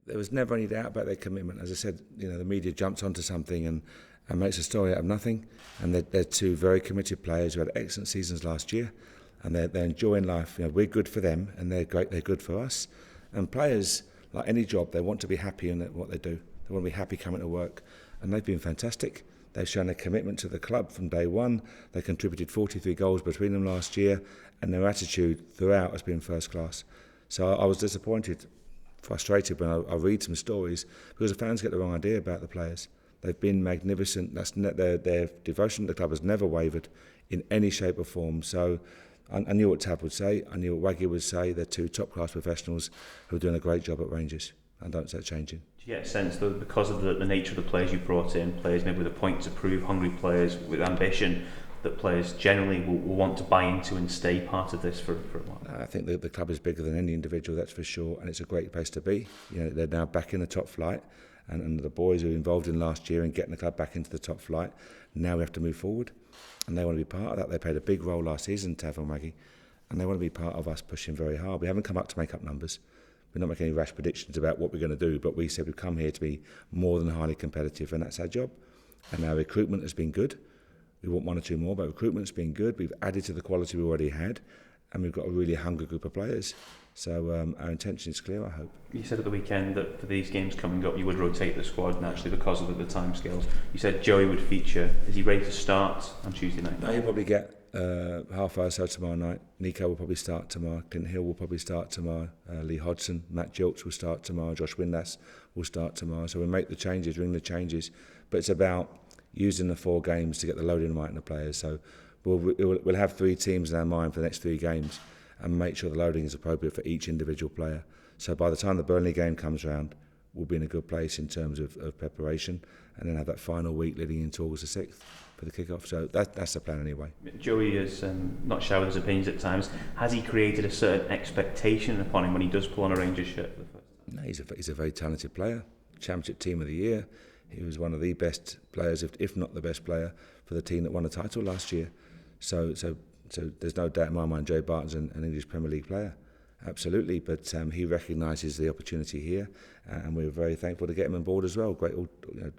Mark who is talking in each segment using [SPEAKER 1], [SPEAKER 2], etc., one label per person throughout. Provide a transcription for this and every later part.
[SPEAKER 1] There was never any doubt about their commitment. As I said, the media jumps onto something and makes a story out of nothing. And they're two very committed players who had excellent seasons last year, and they're enjoying life. We're good for them, and they're great. They're good for us. And players, like any job, they want to be happy in what they do. They want to be happy coming to work, and they've been fantastic. They've shown a commitment to the club from day one. They contributed 43 goals between them last year, and their attitude throughout has been first class. So I was disappointed, frustrated when I read some stories, because the fans get the wrong idea about the players. They've been magnificent. Their devotion to the club has never wavered in any shape or form. So I knew what Tab would say. I knew what Waggy would say. They're two top-class professionals who are doing a great job at Rangers. I don't see it changing.
[SPEAKER 2] Do you get a sense, though, because of the nature of the players you brought in, players maybe with a point to prove, hungry players with ambition, that players generally will want to buy into and stay part of this for a while?
[SPEAKER 1] I think the club is bigger than any individual, that's for sure, and it's a great place to be. They're now back in the top flight, and the boys who were involved in last year and getting the club back into the top flight, now we have to move forward, and they want to be part of that. They played a big role last season, Tav and Maggie, and they want to be part of us pushing very hard. We haven't come up to make up numbers. We're not making any rash predictions about what we're going to do, but we said we've come here to be more than highly competitive, and that's our job. And our recruitment has been good. We want one or two more, but recruitment's been good. We've added to the quality we already had, and we've got a really hungry group of players. So our intention is clear, I hope.
[SPEAKER 2] You said at the weekend that for these games coming up, you would rotate the squad naturally because of the timescales. You said Joey would feature. Is he ready to start on Tuesday night?
[SPEAKER 1] No, he'll probably get half hour or so tomorrow night. Nico will probably start tomorrow. Clint Hill will probably start tomorrow. Lee Hodgson, Matt Gilts will start tomorrow. Josh Windass will start tomorrow. So we'll make the changes, ring the changes. But it's about using the 4 games to get the loading right in the players. So we'll have 3 teams in our mind for the next 3 games and make sure the loading is appropriate for each individual player. So by the time the Burnley game comes around, we'll be in a good place in terms of preparation, and then have that final week leading into August the 6th for the kick-off. So that's the plan anyway.
[SPEAKER 2] Joey has not showered his opinions at times. Has he created a certain expectation upon him when he does pull on a Rangers shirt?
[SPEAKER 1] No, he's a very talented player. Championship team of the year. He was one of the best players, if not the best player, for the team that won the title last year. So there's no doubt in my mind Joey Barton's an English Premier League player. Absolutely, but he recognises the opportunity here, and we're very thankful to get him on board as well.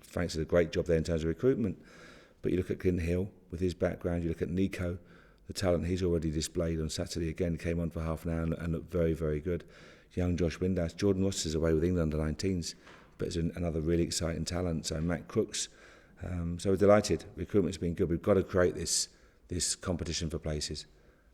[SPEAKER 1] Franks did a great job there in terms of recruitment. But you look at Clint Hill with his background, you look at Nico, the talent he's already displayed on Saturday again, came on for half an hour and looked very, very good. Young Josh Windass, Jordan Ross is away with England under 19s, but is another really exciting talent. So Matt Crooks, so we're delighted. Recruitment's been good. We've got to create this competition for places.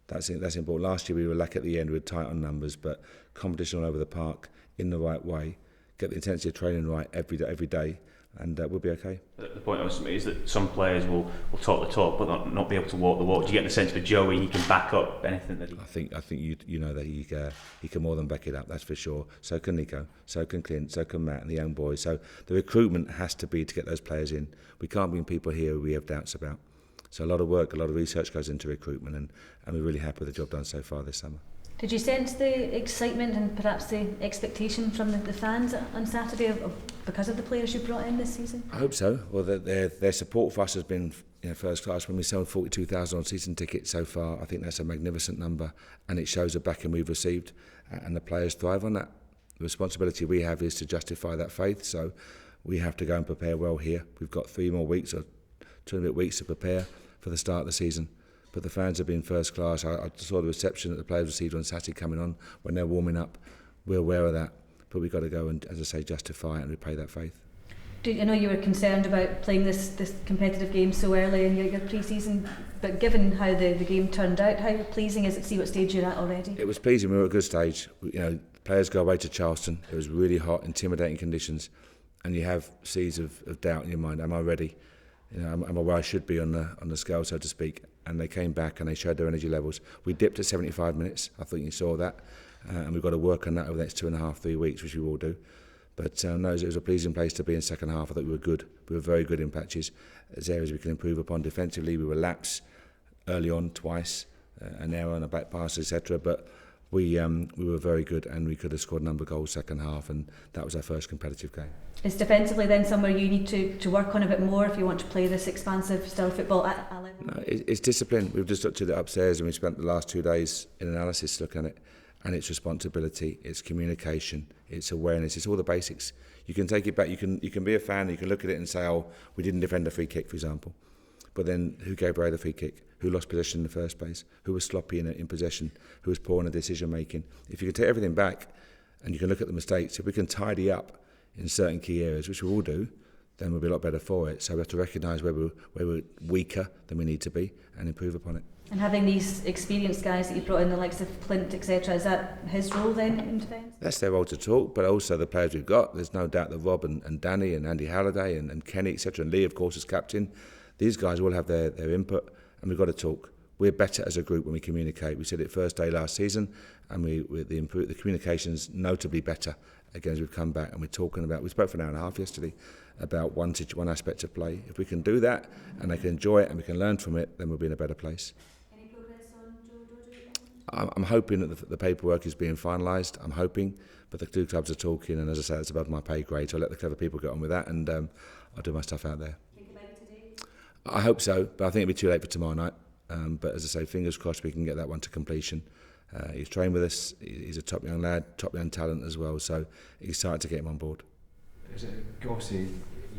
[SPEAKER 1] That's important. Last year we were lucky at the end, we were tight on numbers, but competition all over the park in the right way, get the intensity of training right every day, and we'll be okay.
[SPEAKER 2] The point I was making is that some players will talk the talk, but not be able to walk the walk. Do you get the sense for Joey he can back up anything that he?
[SPEAKER 1] I think you know that he can more than back it up. That's for sure. So can Nico, so can Clint, so can Matt and the young boys. So the recruitment has to be to get those players in. We can't bring people here who we have doubts about. So a lot of work, a lot of research goes into recruitment, and we're really happy with the job done so far this summer.
[SPEAKER 3] Did you sense the excitement and perhaps the expectation from the fans on Saturday because of the players you brought in this season?
[SPEAKER 1] I hope so. Well, their support for us has been first class. When we sold 42,000 on season tickets so far, I think that's a magnificent number, and it shows the backing we've received, and the players thrive on that. The responsibility we have is to justify that faith, so we have to go and prepare well here. We've got 3 more weeks or 2 and a bit weeks to prepare for the start of the season. But the fans have been first class. I saw the reception that the players received on Saturday coming on when they're warming up. We're aware of that, but we've got to go and, as I say, justify it and repay that faith.
[SPEAKER 3] I know you were concerned about playing this competitive game so early in your pre-season, but given how the game turned out, how pleasing is it to see what stage you're at already?
[SPEAKER 1] It was pleasing. We were at a good stage. Players go away to Charleston. It was really hot, intimidating conditions, and you have seeds of doubt in your mind. Am I ready? Am I where I should be on the scale, so to speak? And they came back and they showed their energy levels. We dipped at 75 minutes. I think you saw that, and we've got to work on that over the next 2.5-3 weeks, which we will do. But no, it was a pleasing place to be in second half. I thought we were good. We were very good in patches. There's areas we can improve upon defensively. We were laps early on twice, an error on a back pass, etc. But we were very good, and we could have scored a number of goals second half, and that was our first competitive game.
[SPEAKER 3] Is defensively then somewhere you need to work on a bit more if you want to play this expansive style of football at a level?
[SPEAKER 1] No, it's discipline. We've just looked at it upstairs, and we spent the last 2 days in analysis looking at it, and it's responsibility, it's communication, it's awareness, it's all the basics. You can take it back, you can be a fan, you can look at it and say, oh, we didn't defend a free kick, for example. But then who gave away the free kick? Who lost possession in the first place? Who was sloppy in possession? Who was poor in the decision making? If you can take everything back and you can look at the mistakes, if we can tidy up in certain key areas, which we all do, then we'll be a lot better for it. So we have to recognise where we're weaker than we need to be and improve upon it.
[SPEAKER 3] And having these experienced guys that you brought in, the likes of Clint, etc., is that his role then in defence?
[SPEAKER 1] That's their role to talk, but also the players we've got. There's no doubt that Rob and Danny and Andy Halliday and Kenny, etc., and Lee, of course, as captain, these guys will have their input, and we've got to talk. We're better as a group when we communicate. We said it first day last season, and the communication's notably better again as we've come back, and we're talking about. We spoke for an hour and a half yesterday about one aspect of play. If we can do that, and they can enjoy it, and we can learn from it, then we'll be in a better place.
[SPEAKER 3] Any progress on Joe?
[SPEAKER 1] I'm hoping that the paperwork is being finalised. I'm hoping, but the two clubs are talking, and as I say, it's above my pay grade. So I'll let the clever people get on with that, and I'll do my stuff out there.
[SPEAKER 3] Think about it today?
[SPEAKER 1] I hope so, but I think it'll be too late for tomorrow night. But as I say, fingers crossed we can get that one to completion. He's trained with us. He's a top young lad, top young talent as well. So excited to get him on board.
[SPEAKER 4] Is it, obviously,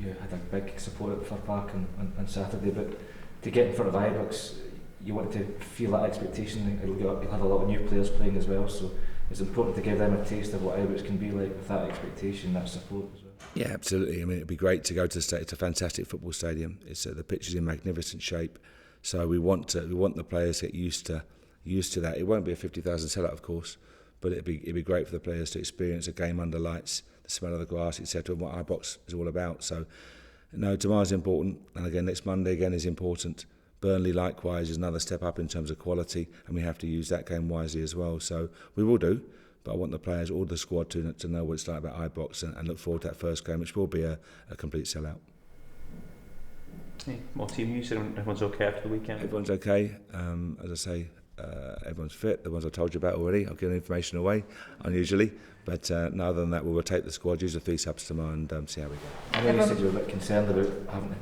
[SPEAKER 4] you had a big support at Fir Park on Saturday, but to get in front of Ibrox, you want to feel that expectation. You'll have a lot of new players playing as well, so it's important to give them a taste of what Ibrox can be like with that expectation, that support as well.
[SPEAKER 1] Yeah, absolutely. I mean, it'd be great to go to the stadium. It's a fantastic football stadium. The pitch is in magnificent shape. So we want the players to get used to that. It won't be a 50,000 sellout, of course, but it'd be great for the players to experience a game under lights, the smell of the grass, etc., and what Ibrox is all about. So, no, tomorrow's important, and again next Monday again is important. Burnley likewise is another step up in terms of quality, and we have to use that game wisely as well. So we will do, but I want the players, all the squad, to know what it's like about Ibrox and look forward to that first game, which will be a complete sellout.
[SPEAKER 2] More team news. Everyone's okay after the weekend?
[SPEAKER 1] Everyone's okay. As I say, everyone's fit. The ones I told you about already. I'll give information away, unusually. But no, other than that, we'll rotate the squad, use the 3 subs tomorrow and see how we go.
[SPEAKER 4] I know you said you were a bit concerned about having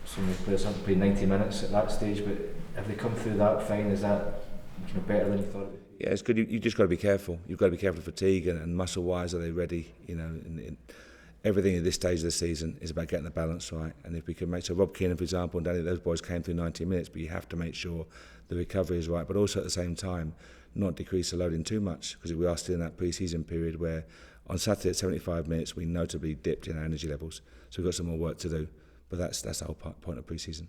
[SPEAKER 4] so many players having to play 90 minutes at that stage, but have they come through that fine? Is that better than you thought it would be?
[SPEAKER 1] Yeah, it's good. You just got to be careful. You've got to be careful of fatigue and muscle-wise. Are they ready? Everything at this stage of the season is about getting the balance right, and if we can make so Rob Keenan, for example, and Danny, those boys came through 90 minutes, but you have to make sure the recovery is right, but also at the same time not decrease the loading too much, because we are still in that pre-season period where on Saturday at 75 minutes we notably dipped in our energy levels, so we've got some more work to do, but that's the whole point of pre-season.